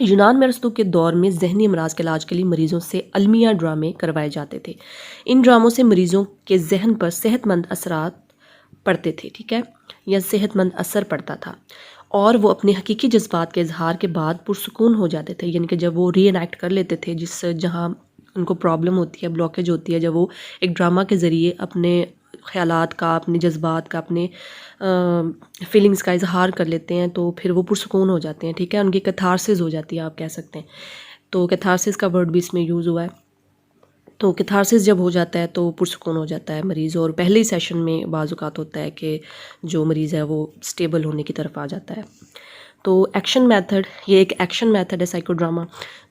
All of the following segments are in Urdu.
یونان میں ارسطو کے دور میں ذہنی امراض کے علاج کے لیے مریضوں سے المیہ ڈرامے کروائے جاتے تھے. ان ڈراموں سے مریضوں کے ذہن پر صحت مند اثرات پڑتے تھے، ٹھیک ہے، یا صحت مند اثر پڑتا تھا، اور وہ اپنے حقیقی جذبات کے اظہار کے بعد پرسکون ہو جاتے تھے. یعنی کہ جب وہ ری انیکٹ کر لیتے تھے جہاں ان کو پرابلم ہوتی ہے، بلاکیج ہوتی ہے، جب وہ ایک ڈرامہ کے ذریعے اپنے خیالات کا، اپنے جذبات کا، اپنے فیلنگز کا اظہار کر لیتے ہیں تو پھر وہ پرسکون ہو جاتے ہیں، ٹھیک ہے، ان کی کیتھارسس ہو جاتی ہے، آپ کہہ سکتے ہیں. تو کیتھارسس کا ورڈ بھی اس میں یوز ہوا ہے. تو کیتھارسس جب ہو جاتا ہے تو پرسکون ہو جاتا ہے مریض، اور پہلے ہی سیشن میں بعض اوقات ہوتا ہے کہ جو مریض ہے وہ سٹیبل ہونے کی طرف آ جاتا ہے. تو ایکشن میتھڈ، یہ ایک ایکشن میتھڈ ہے سائیکو ڈراما.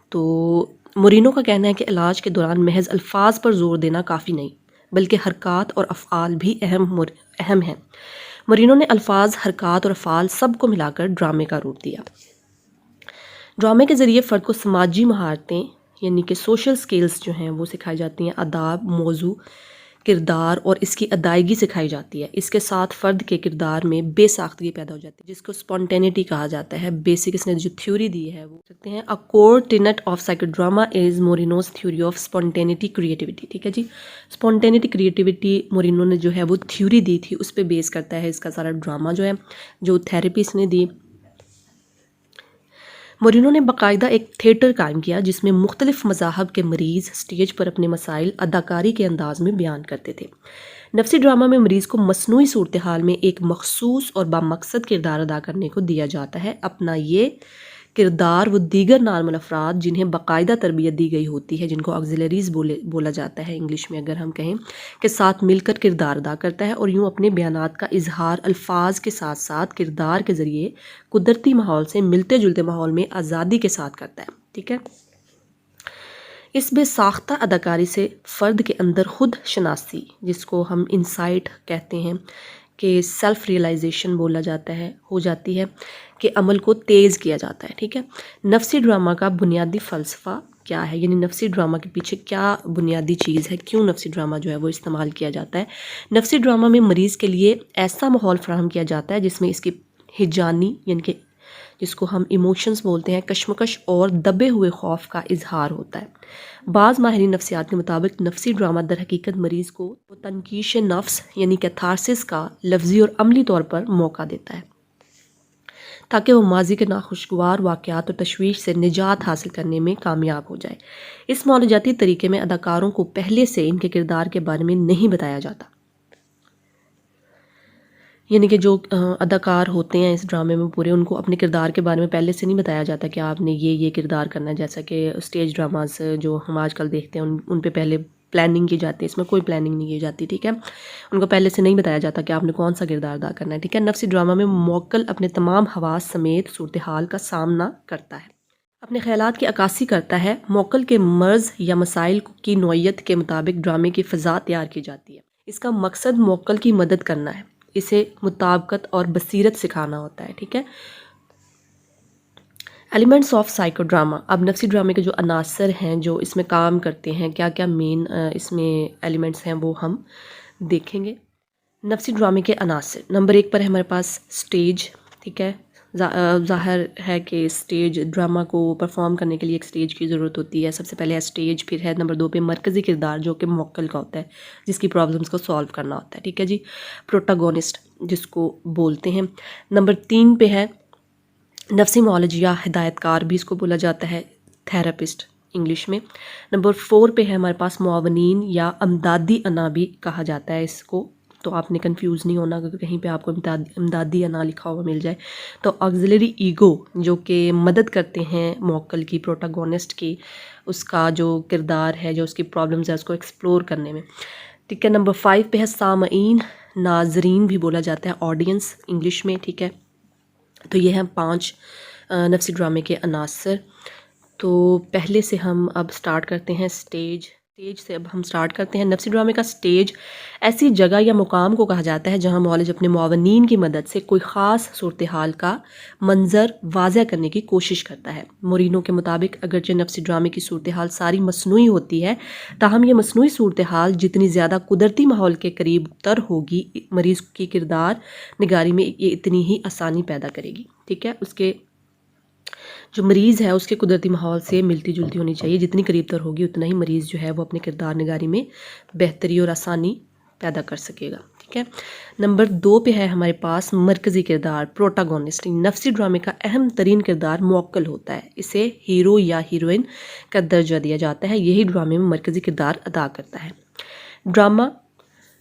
تو مورینو کا کہنا ہے کہ علاج کے دوران محض الفاظ پر زور دینا کافی نہیں، بلکہ حرکات اور افعال بھی اہم ہیں. مورینو نے الفاظ، حرکات اور افعال سب کو ملا کر ڈرامے کا روپ دیا. ڈرامے کے ذریعے فرد کو سماجی مہارتیں یعنی کہ سوشل سکلز جو ہیں وہ سکھائی جاتی ہیں، آداب، موضوع، کردار اور اس کی ادائیگی سکھائی جاتی ہے. اس کے ساتھ فرد کے کردار میں بے ساختگی پیدا ہو جاتی ہے، جس کو سپونٹینٹی کہا جاتا ہے. بیسک اس نے جو تھیوری دی ہے وہ سکتے ہیں a core tenet of psychodrama is Moreno's theory of spontaneity creativity. ٹھیک ہے جی، spontaneity creativity مورینو نے جو ہے وہ تھیوری دی تھی، اس پہ بیس کرتا ہے اس کا سارا ڈرامہ جو ہے، جو تھیراپی اس نے دی. مورینو نے باقاعدہ ایک تھیٹر قائم کیا جس میں مختلف مذاہب کے مریض سٹیج پر اپنے مسائل اداکاری کے انداز میں بیان کرتے تھے. نفسی ڈرامہ میں مریض کو مصنوعی صورتحال میں ایک مخصوص اور بامقصد کردار ادا کرنے کو دیا جاتا ہے. اپنا یہ کردار وہ دیگر نارمل افراد جنہیں باقاعدہ تربیت دی گئی ہوتی ہے، جن کو آگزیلریز بولا جاتا ہے انگلش میں اگر ہم کہیں، کے ساتھ مل کر کردار ادا کرتا ہے، اور یوں اپنے بیانات کا اظہار الفاظ کے ساتھ ساتھ کردار کے ذریعے قدرتی ماحول سے ملتے جلتے ماحول میں آزادی کے ساتھ کرتا ہے. ٹھیک ہے، اس بے ساختہ اداکاری سے فرد کے اندر خود شناسی، جس کو ہم انسائٹ کہتے ہیں، کہ سیلف ریئلائزیشن بولا جاتا ہے، ہو جاتی ہے، کہ عمل کو تیز کیا جاتا ہے. ٹھیک ہے، نفسی ڈرامہ کا بنیادی فلسفہ کیا ہے، یعنی نفسی ڈرامہ کے پیچھے کیا بنیادی چیز ہے، کیوں نفسی ڈرامہ جو ہے وہ استعمال کیا جاتا ہے. نفسی ڈرامہ میں مریض کے لیے ایسا ماحول فراہم کیا جاتا ہے جس میں اس کی ہجانی یعنی کہ جس کو ہم ایموشنز بولتے ہیں، کشمکش اور دبے ہوئے خوف کا اظہار ہوتا ہے. بعض ماہرین نفسیات کے مطابق نفسی ڈرامہ در حقیقت مریض کو تنکیش نفس یعنی کیتھارسس کا لفظی اور عملی طور پر موقع دیتا ہے، تاکہ وہ ماضی کے ناخوشگوار واقعات اور تشویش سے نجات حاصل کرنے میں کامیاب ہو جائے. اس معالجاتی طریقے میں اداکاروں کو پہلے سے ان کے کردار کے بارے میں نہیں بتایا جاتا. یعنی کہ جو اداکار ہوتے ہیں اس ڈرامے میں پورے، ان کو اپنے کردار کے بارے میں پہلے سے نہیں بتایا جاتا کہ آپ نے یہ کردار کرنا ہے. جیسا کہ اسٹیج ڈراماز جو ہم آج کل دیکھتے ہیں ان پہ پہلے پلاننگ کی جاتی ہے، اس میں کوئی پلاننگ نہیں کی جاتی. ٹھیک ہے، ان کو پہلے سے نہیں بتایا جاتا کہ آپ نے کون سا کردار ادا کرنا ہے. ٹھیک ہے، نفسی ڈرامہ میں موکل اپنے تمام حواس سمیت صورتحال کا سامنا کرتا ہے، اپنے خیالات کی عکاسی کرتا ہے. موکل کے مرض یا مسائل کی نوعیت کے مطابق ڈرامے کی فضا تیار کی جاتی ہے. اس کا مقصد موکل کی مدد کرنا ہے، اسے مطابقت اور بصیرت سکھانا ہوتا ہے. ٹھیک ہے، ایلیمنٹس آف سائیکو ڈراما. اب نفسی ڈرامے کے جو عناصر ہیں جو اس میں کام کرتے ہیں، کیا کیا مین اس میں ایلیمنٹس ہیں وہ ہم دیکھیں گے. نفسی ڈرامے کے عناصر، نمبر 1 پر ہے ہمارے پاس سٹیج. ٹھیک ہے، ظاہر ہے کہ سٹیج ڈرامہ کو پرفارم کرنے کے لیے ایک سٹیج کی ضرورت ہوتی ہے. سب سے پہلے ہے سٹیج، پھر ہے نمبر 2 پہ مرکزی کردار جو کہ موکل کا ہوتا ہے، جس کی پرابلمس کو سالو کرنا ہوتا ہے. ٹھیک ہے جی، پروٹاگونسٹ جس کو بولتے ہیں. نمبر 3 پہ ہے نفسی معالج یا ہدایت کار بھی اس کو بولا جاتا ہے، تھیراپسٹ انگلش میں. نمبر 4 پہ ہے ہمارے پاس معاونین یا امدادی انا بھی کہا جاتا ہے اس کو، تو آپ نے کنفیوز نہیں ہونا اگر کہیں پہ آپ کو امدادی انا لکھا ہوا مل جائے. تو آگزیلری ایگو جو کہ مدد کرتے ہیں موکل کی، پروٹاگونسٹ کی، اس کا جو کردار ہے، جو اس کی پرابلمز ہے، اس کو ایکسپلور کرنے میں. ٹھیک ہے، نمبر 5 پہ ہے سامعین، ناظرین بھی بولا جاتا ہے، آڈینس انگلش میں. ٹھیک ہے، تو یہ ہیں 5 نفسی ڈرامے کے عناصر. تو پہلے سے ہم اب سٹارٹ کرتے ہیں سٹیج سے. اب ہم سٹارٹ کرتے ہیں. نفسی ڈرامے کا سٹیج ایسی جگہ یا مقام کو کہا جاتا ہے جہاں معالج اپنے معاونین کی مدد سے کوئی خاص صورتحال کا منظر واضح کرنے کی کوشش کرتا ہے. مورینو کے مطابق اگرچہ نفسی ڈرامے کی صورتحال ساری مصنوعی ہوتی ہے، تاہم یہ مصنوعی صورتحال جتنی زیادہ قدرتی ماحول کے قریب تر ہوگی، مریض کی کردار نگاری میں یہ اتنی ہی آسانی پیدا کرے گی. ٹھیک ہے، اس کے جو مریض ہے اس کے قدرتی ماحول سے ملتی جلتی ہونی چاہیے، جتنی قریب تر ہوگی اتنا ہی مریض جو ہے وہ اپنے کردار نگاری میں بہتری اور آسانی پیدا کر سکے گا، ٹھیک ہے۔ نمبر 2 پہ ہے ہمارے پاس مرکزی کردار، پروٹاگونسٹ۔ نفسی ڈرامے کا اہم ترین کردار موکل ہوتا ہے، اسے ہیرو یا ہیروئن کا درجہ دیا جاتا ہے، یہی ڈرامے میں مرکزی کردار ادا کرتا ہے۔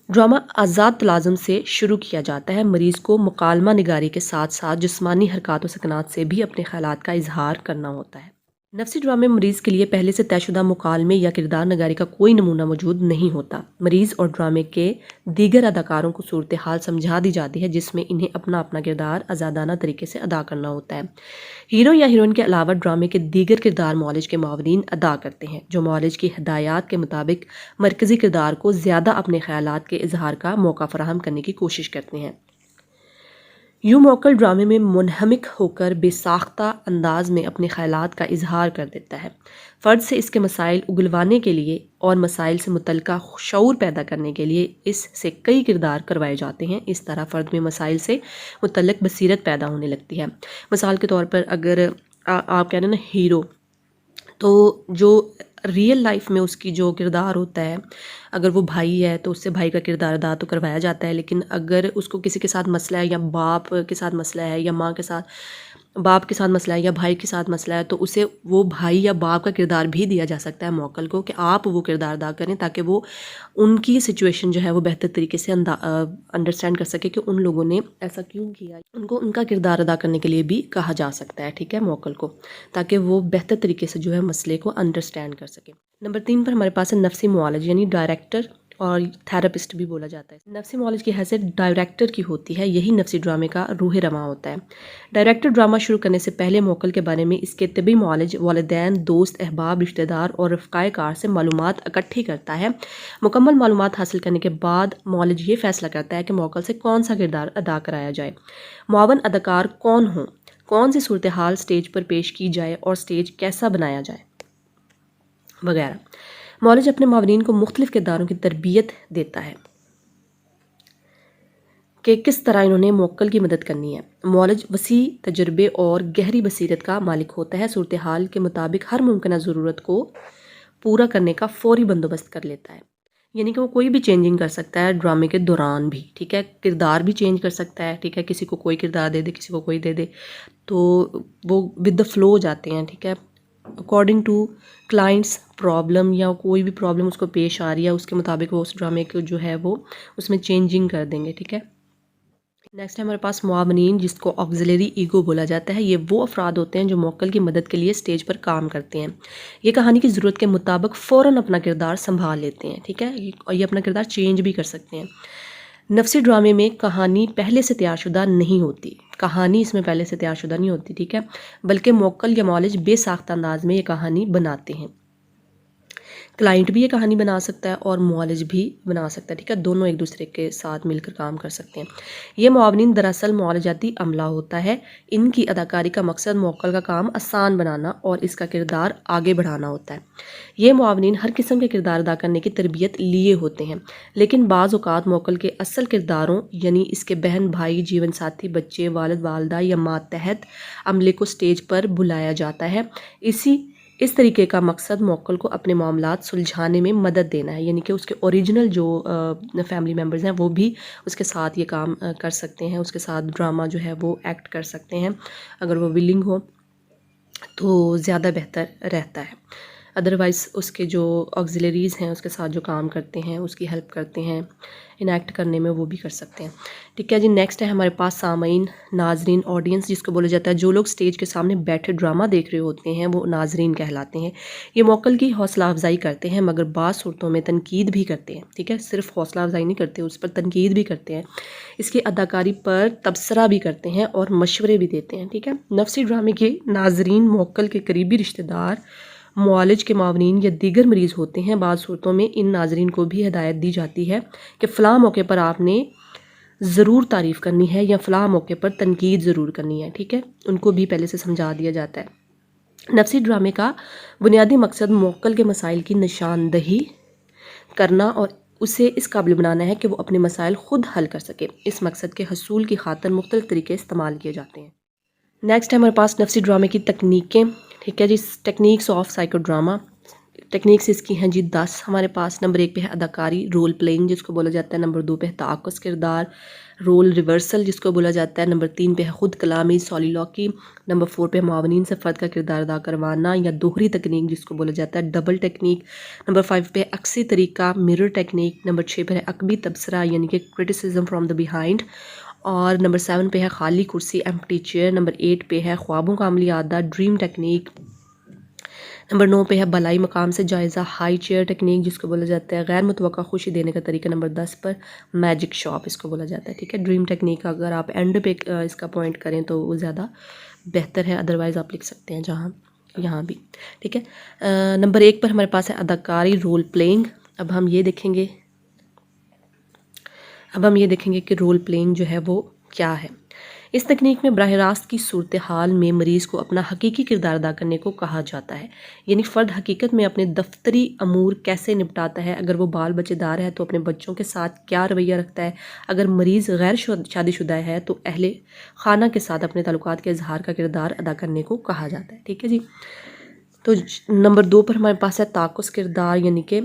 ڈرامہ آزاد تلازم سے شروع کیا جاتا ہے، مریض کو مکالمہ نگاری کے ساتھ ساتھ جسمانی حرکات و سکنات سے بھی اپنے خیالات کا اظہار کرنا ہوتا ہے۔ نفسی ڈرامے مریض کے لیے پہلے سے طے شدہ مکالمے یا کردار نگاری کا کوئی نمونہ موجود نہیں ہوتا، مریض اور ڈرامے کے دیگر اداکاروں کو صورتحال سمجھا دی جاتی ہے جس میں انہیں اپنا اپنا کردار آزادانہ طریقے سے ادا کرنا ہوتا ہے۔ ہیرو یا ہیروئن کے علاوہ ڈرامے کے دیگر کردار معالج کے معاونین ادا کرتے ہیں، جو معالج کی ہدایات کے مطابق مرکزی کردار کو زیادہ اپنے خیالات کے اظہار کا موقع فراہم کرنے کی کوشش کرتے ہیں۔ یوں موکل ڈرامے میں منہمک ہو کر بے ساختہ انداز میں اپنے خیالات کا اظہار کر دیتا ہے، فرد سے اس کے مسائل اگلوانے کے لیے اور مسائل سے متعلقہ شعور پیدا کرنے کے لیے اس سے کئی کردار کروائے جاتے ہیں، اس طرح فرد میں مسائل سے متعلق بصیرت پیدا ہونے لگتی ہے۔ مثال کے طور پر اگر آپ کہہ رہے ہیں نا ہیرو، تو جو ریئل لائف میں اس کی جو کردار ہوتا ہے، اگر وہ بھائی ہے تو اس سے بھائی کا کردار ادا تو کروایا جاتا ہے، لیکن اگر اس کو کسی کے ساتھ مسئلہ ہے یا باپ کے ساتھ مسئلہ ہے یا ماں کے ساتھ باپ کے ساتھ مسئلہ ہے یا بھائی کے ساتھ مسئلہ ہے، تو اسے وہ بھائی یا باپ کا کردار بھی دیا جا سکتا ہے موکل کو، کہ آپ وہ کردار ادا کریں تاکہ وہ ان کی سچویشن جو ہے وہ بہتر طریقے سے انڈرسٹینڈ کر سکے کہ ان لوگوں نے ایسا کیوں کیا، ان کو ان کا کردار ادا کرنے کے لیے بھی کہا جا سکتا ہے، ٹھیک ہے، موکل کو، تاکہ وہ بہتر طریقے سے جو ہے مسئلے کو انڈرسٹینڈ کر سکے۔ نمبر 3 پر ہمارے پاس ہے نفسی معالج، یعنی ڈائریکٹر اور تھراپسٹ بھی بولا جاتا ہے۔ نفسی معالج کی حیثیت ڈائریکٹر کی ہوتی ہے، یہی نفسی ڈرامے کا روح رواں ہوتا ہے۔ ڈائریکٹر ڈرامہ شروع کرنے سے پہلے موکل کے بارے میں اس کے طبی معالج، والدین، دوست، احباب، رشتہ دار اور رفقائے کار سے معلومات اکٹھی کرتا ہے۔ مکمل معلومات حاصل کرنے کے بعد معالج یہ فیصلہ کرتا ہے کہ موکل سے کون سا کردار ادا کرایا جائے، معاون اداکار کون ہوں، کون سی صورتحال سٹیج پر پیش کی جائے اور سٹیج کیسا بنایا جائے وغیرہ۔ معالج اپنے معاونین کو مختلف کرداروں کی تربیت دیتا ہے کہ کس طرح انہوں نے موکل کی مدد کرنی ہے۔ معالج وسیع تجربے اور گہری بصیرت کا مالک ہوتا ہے، صورتحال کے مطابق ہر ممکنہ ضرورت کو پورا کرنے کا فوری بندوبست کر لیتا ہے، یعنی کہ وہ کوئی بھی چینجنگ کر سکتا ہے ڈرامے کے دوران بھی، ٹھیک ہے، کردار بھی چینج کر سکتا ہے، ٹھیک ہے، کسی کو کوئی کردار دے دے، کسی کو کوئی دے دے، تو وہ ود دا فلو جاتے ہیں، ٹھیک ہے، اکارڈنگ ٹو کلائنٹس پرابلم یا کوئی بھی پرابلم اس کو پیش آ رہی ہے اس کے مطابق وہ اس ڈرامے کو جو ہے وہ اس میں چینجنگ کر دیں گے، ٹھیک ہے۔ نیکسٹ ہے ہمارے پاس معاونین، جس کو آگزیلری ایگو بولا جاتا ہے۔ یہ وہ افراد ہوتے ہیں جو موکل کی مدد کے لیے سٹیج پر کام کرتے ہیں، یہ کہانی کی ضرورت کے مطابق فوراً اپنا کردار سنبھال لیتے ہیں، ٹھیک ہے، اور یہ اپنا کردار چینج بھی کر سکتے ہیں۔ نفسی ڈرامے میں کہانی پہلے سے تیار شدہ نہیں ہوتی، کہانی اس میں پہلے سے تیار شدہ نہیں ہوتی، ٹھیک ہے، بلکہ موکل یا معالج بے ساختہ انداز میں یہ کہانی بناتے ہیں۔ کلائنٹ بھی یہ کہانی بنا سکتا ہے اور معالج بھی بنا سکتا ہے، ٹھیک ہے، دونوں ایک دوسرے کے ساتھ مل کر کام کر سکتے ہیں۔ یہ معاونین دراصل معالجاتی عملہ ہوتا ہے، ان کی اداکاری کا مقصد موکل کا کام آسان بنانا اور اس کا کردار آگے بڑھانا ہوتا ہے۔ یہ معاونین ہر قسم کے کردار ادا کرنے کی تربیت لیے ہوتے ہیں، لیکن بعض اوقات موکل کے اصل کرداروں یعنی اس کے بہن بھائی، جیون ساتھی، بچے، والد والدہ یا ماتحت عملے کو سٹیج پر بلایا جاتا ہے۔ اس طریقے کا مقصد موکل کو اپنے معاملات سلجھانے میں مدد دینا ہے، یعنی کہ اس کے اوریجنل جو فیملی ممبرز ہیں وہ بھی اس کے ساتھ یہ کام کر سکتے ہیں، اس کے ساتھ ڈرامہ جو ہے وہ ایکٹ کر سکتے ہیں، اگر وہ ولنگ ہو تو زیادہ بہتر رہتا ہے۔ ادروائز اس کے جو آگزیلریز ہیں اس کے ساتھ جو کام کرتے ہیں، اس کی ہیلپ کرتے ہیں انیکٹ کرنے میں، وہ بھی کر سکتے ہیں، ٹھیک ہے جی۔ نیکسٹ ہے ہمارے پاس سامعین، ناظرین، آڈینس، جس کو بولا جاتا ہے جو لوگ سٹیج کے سامنے بیٹھے ڈرامہ دیکھ رہے ہوتے ہیں وہ ناظرین کہلاتے ہیں۔ یہ موکل کی حوصلہ افزائی کرتے ہیں مگر بعض صورتوں میں تنقید بھی کرتے ہیں، ٹھیک ہے، صرف حوصلہ افزائی نہیں کرتے، اس پر تنقید بھی کرتے ہیں، اس کی اداکاری پر تبصرہ بھی کرتے ہیں اور مشورے بھی دیتے ہیں، ٹھیک ہے۔ نفسی ڈرامے کے ناظرین موکل کے قریبی رشتہ دار، معالج کے معاونین یا دیگر مریض ہوتے ہیں۔ بعض صورتوں میں ان ناظرین کو بھی ہدایت دی جاتی ہے کہ فلاں موقع پر آپ نے ضرور تعریف کرنی ہے یا فلاں موقع پر تنقید ضرور کرنی ہے، ٹھیک ہے، ان کو بھی پہلے سے سمجھا دیا جاتا ہے۔ نفسی ڈرامے کا بنیادی مقصد موکل کے مسائل کی نشاندہی کرنا اور اسے اس قابل بنانا ہے کہ وہ اپنے مسائل خود حل کر سکے۔ اس مقصد کے حصول کی خاطر مختلف طریقے استعمال کیے جاتے ہیں۔ نیکسٹ ہے ہمارے پاس نفسی ڈرامے کی تکنیکیں. ٹھیک ہے جی. Techniques of psychodrama. Techniques اس کی ہیں جی 10 ہمارے پاس. نمبر 1 پہ ہے اداکاری، رول پلینگ جس کو بولا جاتا ہے. نمبر 2 پہ ہے تعاکس کردار، رول ریورسل جس کو بولا جاتا ہے. نمبر 3 پہ ہے خود کلامی، سولیلوکی. نمبر 4 پہ معاونین سے فرد کا کردار ادا کروانا یا دوہری تکنیک جس کو بولا جاتا ہے ڈبل ٹیکنیک. نمبر 5 پہ ہے عکسی طریقہ، مرر ٹیکنیک. نمبر 6 پہ ہے عقبی تبصرہ یعنی کہ کرٹیسزم فرام دا بیہائنڈ. اور نمبر 7 پہ ہے خالی کرسی، ایمپٹی چیئر. نمبر 8 پہ ہے خوابوں کا عملی اعادہ، ڈریم ٹیکنیک. نمبر 9 پہ ہے بلائی مقام سے جائزہ، ہائی چیئر ٹیکنیک جس کو بولا جاتا ہے غیر متوقع خوشی دینے کا طریقہ. نمبر 10 پر میجک شاپ اس کو بولا جاتا ہے. ٹھیک ہے. ڈریم ٹیکنیک اگر آپ اینڈ پہ اس کا پوائنٹ کریں تو وہ زیادہ بہتر ہے، ادروائز آپ لکھ سکتے ہیں جہاں یہاں بھی. ٹھیک ہے. نمبر 1 پر ہمارے پاس ہے اداکاری، رول پلینگ. اب ہم یہ دیکھیں گے کہ رول پلینگ جو ہے وہ کیا ہے. اس تکنیک میں براہ راست کی صورتحال میں مریض کو اپنا حقیقی کردار ادا کرنے کو کہا جاتا ہے. یعنی فرد حقیقت میں اپنے دفتری امور کیسے نپٹاتا ہے، اگر وہ بال بچے دار ہے تو اپنے بچوں کے ساتھ کیا رویہ رکھتا ہے، اگر مریض غیر شادی شدہ ہے تو اہل خانہ کے ساتھ اپنے تعلقات کے اظہار کا کردار ادا کرنے کو کہا جاتا ہے. ٹھیک ہے جی. تو نمبر 2 پر ہمارے پاس ہے تعاکس کردار یعنی کہ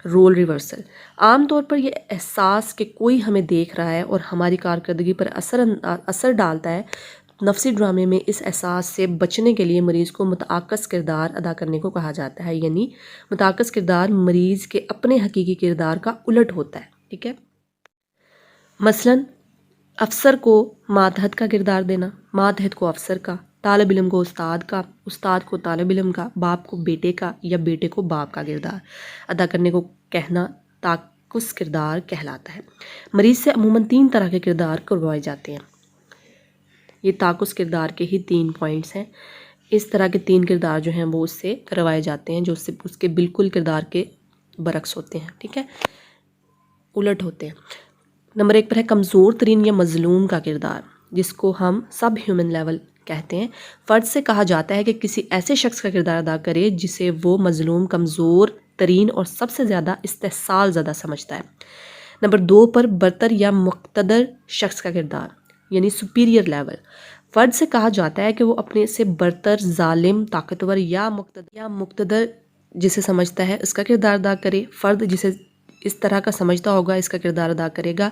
رول ریورسل. عام طور پر یہ احساس کہ کوئی ہمیں دیکھ رہا ہے اور ہماری کارکردگی پر اثر ڈالتا ہے. نفسی ڈرامے میں اس احساس سے بچنے کے لیے مریض کو متعاکس کردار ادا کرنے کو کہا جاتا ہے. یعنی متعاکس کردار مریض کے اپنے حقیقی کردار کا الٹ ہوتا ہے. ٹھیک ہے. مثلاً افسر کو ماتحت کا کردار دینا، ماتحت کو افسر کا، طالب علم کو استاد کا، استاد کو طالب علم کا، باپ کو بیٹے کا یا بیٹے کو باپ کا کردار ادا کرنے کو کہنا تعاکس کردار کہلاتا ہے. مریض سے عموماً 3 طرح کے کردار کروائے جاتے ہیں. یہ تعاکس کردار کے ہی 3 پوائنٹس ہیں. اس طرح کے 3 کردار جو ہیں وہ اس سے کروائے جاتے ہیں جو اس کے بالکل کردار کے برعکس ہوتے ہیں. ٹھیک ہے. الٹ ہوتے ہیں. نمبر 1 پر ہے کمزور ترین یا مظلوم کا کردار جس کو ہم سب ہیومن لیول کہتے ہیں. فرد سے کہا جاتا ہے کہ کسی ایسے شخص کا کردار ادا کرے جسے وہ مظلوم، کمزور ترین اور سب سے زیادہ استحصال زدہ سمجھتا ہے. نمبر 2 پر برتر یا مقتدر شخص کا کردار یعنی سپیریئر لیول. فرد سے کہا جاتا ہے کہ وہ اپنے سے برتر، ظالم، طاقتور یا مقتدر جسے سمجھتا ہے اس کا کردار ادا کرے. فرد جسے اس طرح کا سمجھتا ہوگا اس کا کردار ادا کرے گا.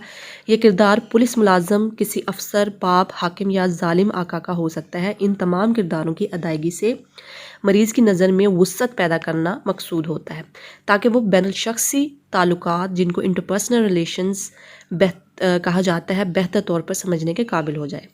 یہ کردار پولیس ملازم، کسی افسر، باپ، حاکم یا ظالم آقا کا ہو سکتا ہے. ان تمام کرداروں کی ادائیگی سے مریض کی نظر میں وسعت پیدا کرنا مقصود ہوتا ہے تاکہ وہ بین الشخصی تعلقات جن کو انٹرپرسنل ریلیشنز کہا جاتا ہے بہتر طور پر سمجھنے کے قابل ہو جائے.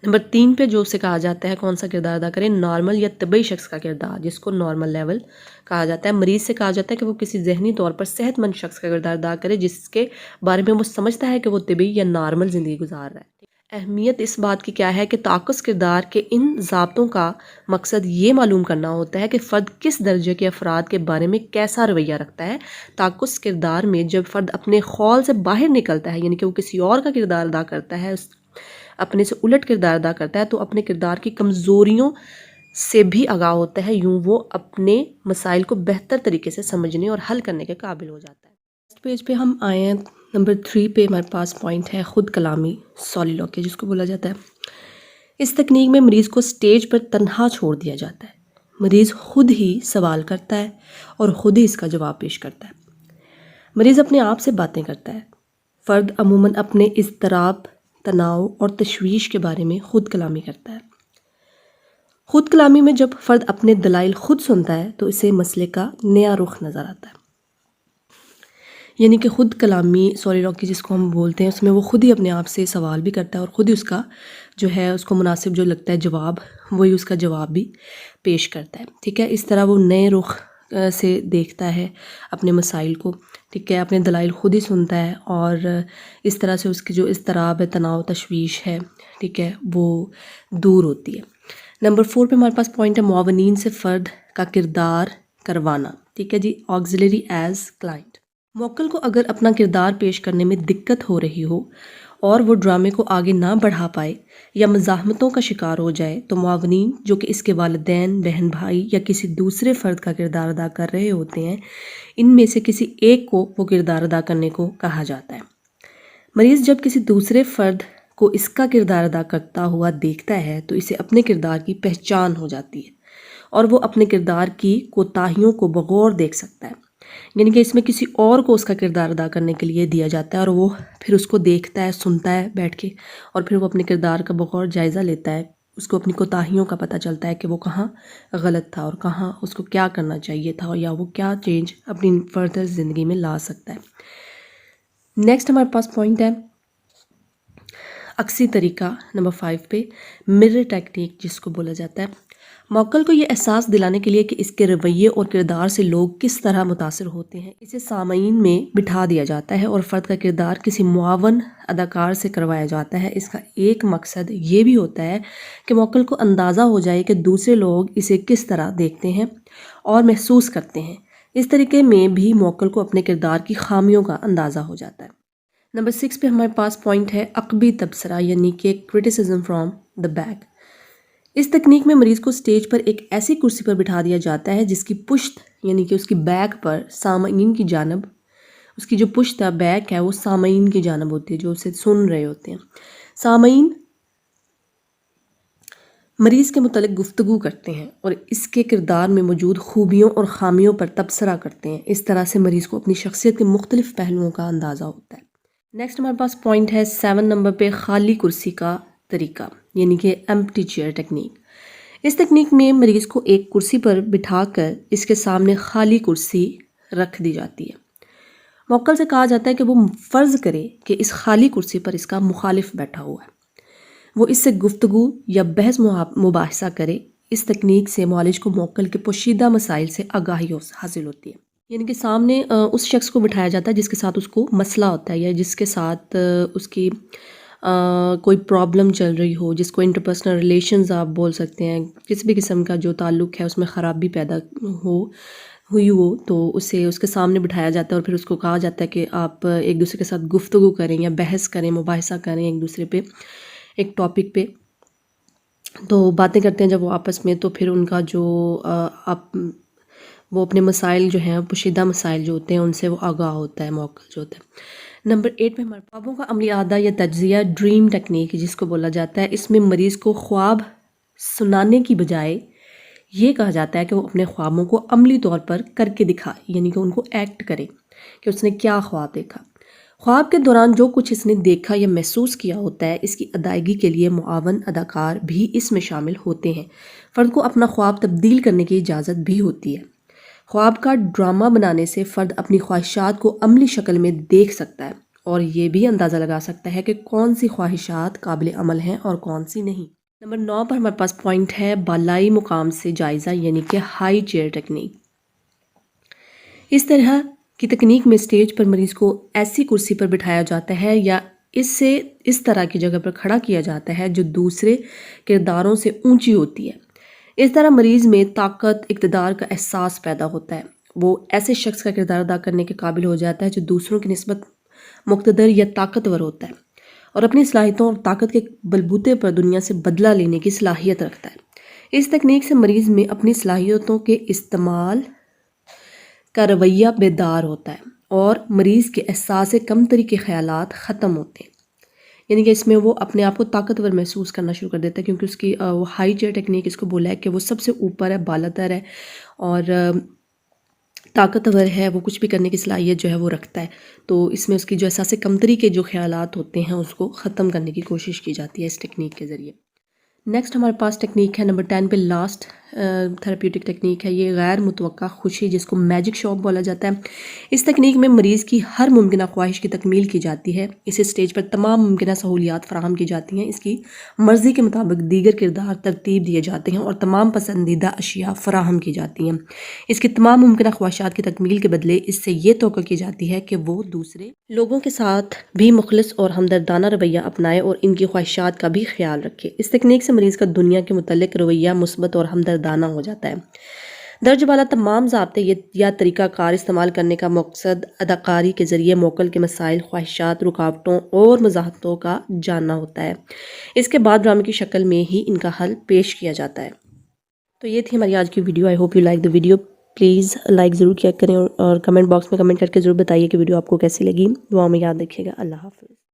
نمبر 3 پہ جو اسے کہا جاتا ہے کون سا کردار ادا کرے، نارمل یا طبعی شخص کا کردار جس کو نارمل لیول کہا جاتا ہے. مریض سے کہا جاتا ہے کہ وہ کسی ذہنی طور پر صحت مند شخص کا کردار ادا کرے جس کے بارے میں وہ سمجھتا ہے کہ وہ طبعی یا نارمل زندگی گزار رہا ہے. اہمیت اس بات کی کیا ہے کہ تعاکس کردار کے ان ضابطوں کا مقصد یہ معلوم کرنا ہوتا ہے کہ فرد کس درجے کے افراد کے بارے میں کیسا رویہ رکھتا ہے. تعاکس کردار میں جب فرد اپنے خول سے باہر نکلتا ہے یعنی کہ وہ کسی اور کا کردار ادا کرتا ہے، اپنے سے الٹ کردار ادا کرتا ہے تو اپنے کردار کی کمزوریوں سے بھی آگاہ ہوتا ہے. یوں وہ اپنے مسائل کو بہتر طریقے سے سمجھنے اور حل کرنے کے قابل ہو جاتا ہے. نیکسٹ پیج پہ ہم آئے ہیں. نمبر 3 پہ ہمارے پاس پوائنٹ ہے خود کلامی، سولیلوکی جس کو بولا جاتا ہے. اس تکنیک میں مریض کو سٹیج پر تنہا چھوڑ دیا جاتا ہے. مریض خود ہی سوال کرتا ہے اور خود ہی اس کا جواب پیش کرتا ہے. مریض اپنے آپ سے باتیں کرتا ہے. فرد عموماً اپنے اضطراب، تناؤ اور تشویش کے بارے میں خود کلامی کرتا ہے. خود کلامی میں جب فرد اپنے دلائل خود سنتا ہے تو اسے مسئلے کا نیا رخ نظر آتا ہے. یعنی کہ خود کلامی، سولیلوکی جس کو ہم بولتے ہیں، اس میں وہ خود ہی اپنے آپ سے سوال بھی کرتا ہے اور خود ہی اس کا جو ہے اس کو مناسب جو لگتا ہے جواب، وہی اس کا جواب بھی پیش کرتا ہے. ٹھیک ہے. اس طرح وہ نئے رخ سے دیکھتا ہے اپنے مسائل کو. ٹھیک ہے. اپنے دلائل خود ہی سنتا ہے اور اس طرح سے اس کی جو اضطراب ہے، تناؤ، تشویش ہے، ٹھیک ہے، وہ دور ہوتی ہے. نمبر 4 پہ ہمارے پاس پوائنٹ ہے معاونین سے فرد کا کردار کروانا. ٹھیک ہے جی. آگزیلری ایز کلائنٹ. موکل کو اگر اپنا کردار پیش کرنے میں دقت ہو رہی ہو اور وہ ڈرامے کو آگے نہ بڑھا پائے یا مزاحمتوں کا شکار ہو جائے تو معاونین جو کہ اس کے والدین، بہن بھائی یا کسی دوسرے فرد کا کردار ادا کر رہے ہوتے ہیں، ان میں سے کسی ایک کو وہ کردار ادا کرنے کو کہا جاتا ہے. مریض جب کسی دوسرے فرد کو اس کا کردار ادا کرتا ہوا دیکھتا ہے تو اسے اپنے کردار کی پہچان ہو جاتی ہے اور وہ اپنے کردار کی کوتاہیوں کو بغور دیکھ سکتا ہے۔ یعنی کہ اس میں کسی اور کو اس کا کردار ادا کرنے کے لیے دیا جاتا ہے اور وہ پھر اس کو دیکھتا ہے، سنتا ہے بیٹھ کے، اور پھر وہ اپنے کردار کا بغور جائزہ لیتا ہے۔ اس کو اپنی کوتاہیوں کا پتہ چلتا ہے کہ وہ کہاں غلط تھا اور کہاں اس کو کیا کرنا چاہیے تھا، یا وہ کیا چینج اپنی فردر زندگی میں لا سکتا ہے۔ نیکسٹ ہمارے پاس پوائنٹ ہے عکسی طریقہ نمبر 5 پہ، مرر ٹیکنیک جس کو بولا جاتا ہے۔ موکل کو یہ احساس دلانے کے لیے کہ اس کے رویے اور کردار سے لوگ کس طرح متاثر ہوتے ہیں، اسے سامعین میں بٹھا دیا جاتا ہے اور فرد کا کردار کسی معاون اداکار سے کروایا جاتا ہے۔ اس کا ایک مقصد یہ بھی ہوتا ہے کہ موکل کو اندازہ ہو جائے کہ دوسرے لوگ اسے کس طرح دیکھتے ہیں اور محسوس کرتے ہیں۔ اس طریقے میں بھی موکل کو اپنے کردار کی خامیوں کا اندازہ ہو جاتا ہے۔ نمبر 6 پہ ہمارے پاس پوائنٹ ہے عقبی تبصرہ، یعنی کہ کرٹیسزم فرام دا بیک۔ اس تکنیک میں مریض کو سٹیج پر ایک ایسی کرسی پر بٹھا دیا جاتا ہے جس کی پشت، یعنی کہ اس کی بیک پر سامعین کی جانب، اس کی جو پشت ہے، بیک ہے، وہ سامعین کی جانب ہوتی ہے جو اسے سن رہے ہوتے ہیں۔ سامعین مریض کے متعلق گفتگو کرتے ہیں اور اس کے کردار میں موجود خوبیوں اور خامیوں پر تبصرہ کرتے ہیں۔ اس طرح سے مریض کو اپنی شخصیت کے مختلف پہلوؤں کا اندازہ ہوتا ہے۔ نیکسٹ ہمارے پاس پوائنٹ ہے 7 نمبر پہ خالی کرسی کا طریقہ، یعنی کہ ایمپٹی چیئر ٹیکنیک۔ اس تکنیک میں مریض کو ایک کرسی پر بٹھا کر اس کے سامنے خالی کرسی رکھ دی جاتی ہے۔ موکل سے کہا جاتا ہے کہ وہ فرض کرے کہ اس خالی کرسی پر اس کا مخالف بیٹھا ہوا ہے، وہ اس سے گفتگو یا بحث مباحثہ کرے۔ اس تکنیک سے معالج کو موکل کے پوشیدہ مسائل سے آگاہی حاصل ہوتی ہے، یعنی کہ سامنے اس شخص کو بٹھایا جاتا ہے جس کے ساتھ اس کو مسئلہ ہوتا ہے، یا جس کے ساتھ اس کی کوئی پرابلم چل رہی ہو، جس کو انٹرپرسنل ریلیشنز آپ بول سکتے ہیں، کسی بھی قسم کا جو تعلق ہے اس میں خرابی پیدا ہوئی ہو، تو اسے اس کے سامنے بٹھایا جاتا ہے اور پھر اس کو کہا جاتا ہے کہ آپ ایک دوسرے کے ساتھ گفتگو کریں یا بحث کریں، مباحثہ کریں ایک دوسرے پہ، ایک ٹاپک پہ، تو باتیں کرتے ہیں جب وہ آپس میں، تو پھر ان کا جو وہ اپنے مسائل جو ہیں، پوشیدہ مسائل جو ہوتے ہیں، ان سے وہ آگاہ ہوتا ہے موکل جو ہوتا ہے۔ نمبر 8 پہ ہمارے خوابوں کا عملی اعادہ یا تجزیہ، ڈریم ٹیکنیک جس کو بولا جاتا ہے۔ اس میں مریض کو خواب سنانے کی بجائے یہ کہا جاتا ہے کہ وہ اپنے خوابوں کو عملی طور پر کر کے دکھائے، یعنی کہ ان کو ایکٹ کرے کہ اس نے کیا خواب دیکھا۔ خواب کے دوران جو کچھ اس نے دیکھا یا محسوس کیا ہوتا ہے، اس کی ادائیگی کے لیے معاون اداکار بھی اس میں شامل ہوتے ہیں۔ فرد کو اپنا خواب تبدیل کرنے کی اجازت بھی ہوتی ہے۔ خواب کا ڈرامہ بنانے سے فرد اپنی خواہشات کو عملی شکل میں دیکھ سکتا ہے اور یہ بھی اندازہ لگا سکتا ہے کہ کون سی خواہشات قابل عمل ہیں اور کون سی نہیں۔ نمبر 9 پر ہمارے پاس پوائنٹ ہے بالائی مقام سے جائزہ، یعنی کہ ہائی چیئر ٹیکنیک۔ اس طرح کی تکنیک میں سٹیج پر مریض کو ایسی کرسی پر بٹھایا جاتا ہے یا اسے اس طرح کی جگہ پر کھڑا کیا جاتا ہے جو دوسرے کرداروں سے اونچی ہوتی ہے۔ اس طرح مریض میں طاقت، اقتدار کا احساس پیدا ہوتا ہے۔ وہ ایسے شخص کا کردار ادا کرنے کے قابل ہو جاتا ہے جو دوسروں کی نسبت مقتدر یا طاقتور ہوتا ہے اور اپنی صلاحیتوں اور طاقت کے بلبوتے پر دنیا سے بدلہ لینے کی صلاحیت رکھتا ہے۔ اس تکنیک سے مریض میں اپنی صلاحیتوں کے استعمال کا رویہ بیدار ہوتا ہے اور مریض کے احساس کمتری کے خیالات ختم ہوتے ہیں، یعنی کہ اس میں وہ اپنے آپ کو طاقتور محسوس کرنا شروع کر دیتا ہے، کیونکہ اس کی وہ ہائی چیئر ٹیکنیک اس کو بولا ہے کہ وہ سب سے اوپر ہے، بالاتر ہے اور طاقتور ہے، وہ کچھ بھی کرنے کی صلاحیت جو ہے وہ رکھتا ہے۔ تو اس میں اس کی جو احساس کمتری کے جو خیالات ہوتے ہیں اس کو ختم کرنے کی کوشش کی جاتی ہے اس ٹیکنیک کے ذریعے۔ نیکسٹ ہمارے پاس ٹیکنیک ہے نمبر 10 پہ، لاسٹ تھراپیوٹک ٹیکنیک ہے یہ غیر متوقع خوشی، جس کو میجک شاپ بولا جاتا ہے۔ اس تکنیک میں مریض کی ہر ممکنہ خواہش کی تکمیل کی جاتی ہے۔ اسے سٹیج پر تمام ممکنہ سہولیات فراہم کی جاتی ہیں، اس کی مرضی کے مطابق دیگر کردار ترتیب دیے جاتے ہیں اور تمام پسندیدہ اشیاء فراہم کی جاتی ہیں۔ اس کی تمام ممکنہ خواہشات کی تکمیل کے بدلے اس سے یہ توقع کی جاتی ہے کہ وہ دوسرے لوگوں کے ساتھ بھی مخلص اور ہمدردانہ رویہ اپنائے اور ان کی خواہشات کا بھی خیال رکھے۔ اس تکنیک سے مریض کا دنیا کے متعلق رویہ مثبت اور ہمدردانہ ہو جاتا ہے۔ درج بالا تمام ضابطے یا طریقہ کار استعمال کرنے کا مقصد اداکاری کے ذریعے موکل کے مسائل، خواہشات، رکاوٹوں اور مزاحمتوں کا جاننا ہوتا ہے۔ اس کے بعد ڈرامے کی شکل میں ہی ان کا حل پیش کیا جاتا ہے۔ تو یہ تھی ہماری آج کی video. I hope you like the video. Please like ضرور کیا کریں اور کمنٹ باکس میں کمنٹ کر کے ضرور بتائیے کہ ویڈیو آپ کو کیسی لگی۔ دعا میں یاد رکھیے گا۔ اللہ حافظ۔